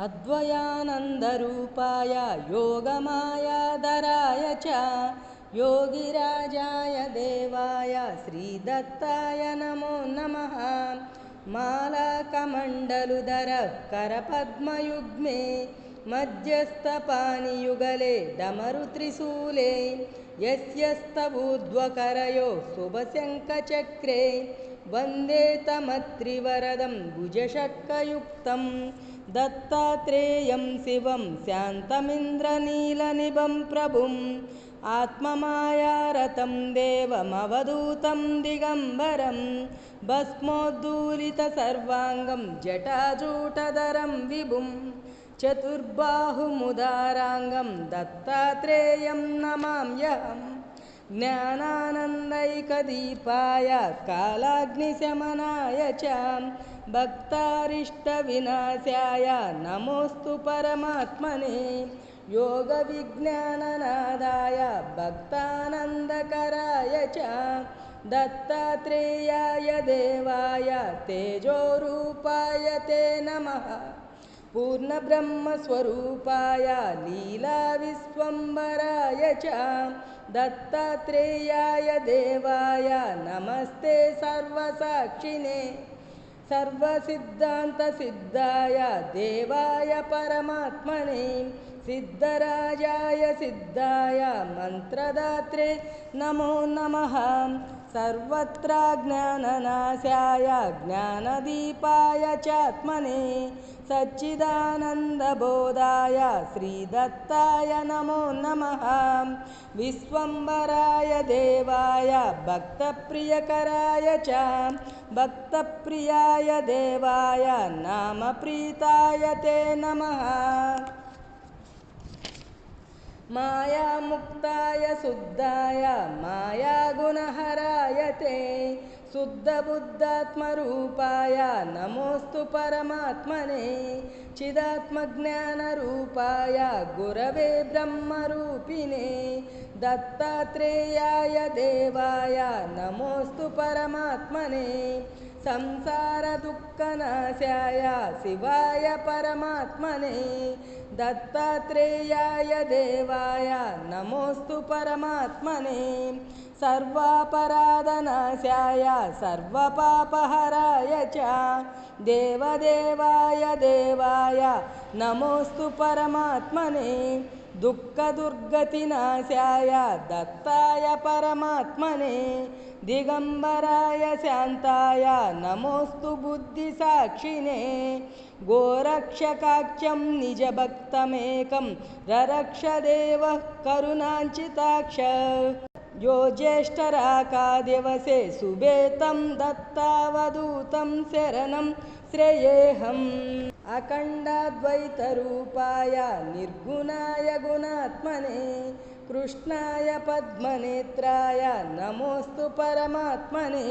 अद्वयानन्दरूपाय योगमायाधराय च योगिराजाय देवाय श्रीदत्ताय नमो नमः। मालाकमण्डलुधर करपद्मयुग्मे मध्यस्थपाणियुगले डमरुत्रिशूले यस्यस्तवूर्ध्वकरयो शुभशङ्खचक्रे वन्दे तमत्रिवरदं भुजषट्कयुक्तं दत्तात्रेयं शिवं शान्तमिन्द्रनीलनिभं प्रभुम् आत्ममायारतं देवमवधूतं दिगम्बरं भस्मोद्धूलितसर्वाङ्गं जटाजूटधरं विभुं चतुर्बाहुमुदाराङ्गं दत्तात्रेयं नमाम्यहम्। ज्ञानानन्दैकदीपाय कालाग्निशमनाय च भक्तारिष्टविनाशाय नमोऽस्तु परमात्मने। योगविज्ञाननादाय भक्तानन्दकराय च दत्तात्रेयाय देवाय तेजोरूपाय ते नमः। पूर्णब्रह्मस्वरूपाय लीलाविश्वम्भराय च दत्तात्रेयाय देवाय नमस्ते सर्वसाक्षिणे। सर्वसिद्धान्तसिद्धाय देवाय परमात्मने सिद्धराजाय सिद्धाय मन्त्रदात्रे नमो नमः। सर्वत्र ज्ञाननाशाय ज्ञानदीपाय चात्मने सच्चिदानन्दबोधाय श्रीदत्ताय नमो नमः। विश्वम्भराय देवाय भक्तप्रियकराय च भक्तप्रियाय देवाय नामप्रीताय ते नमः। मायामुक्ताय शुद्धाय मायागुणहराय ते शुद्धबुद्धात्मरूपाय नमोऽस्तु परमात्मने। चिदात्मज्ञानरूपाय गुरवे ब्रह्मरूपिणे दत्तात्रेयाय देवाय नमोऽस्तु परमात्मने। संसारदुःखनाशाय शिवाय परमात्मने दत्तात्रेयाय देवाय नमोऽस्तु परमात्मने। सर्वापराधनाशाय सर्वपापहराय च देवदेवाय देवाय नमोऽस्तु परमात्मने। दुःखदुर्गतिनाशाय दत्ताय परमात्मने दिगम्बराय शान्ताय नमोऽस्तु बुद्धिसाक्षिणे। गोरक्षकाख्यं निजभक्तमेकं ररक्षदेवः करुणाञ्चिताक्ष यो ज्येष्ठराकादिवसे शुभेतं दत्तावधूतं शरणं श्रेयेऽहम्। अखण्डाद्वैतरूपाय निर्गुणाय गुणात्मने कृष्णाय पद्मनेत्राय नमोऽस्तु परमात्मने।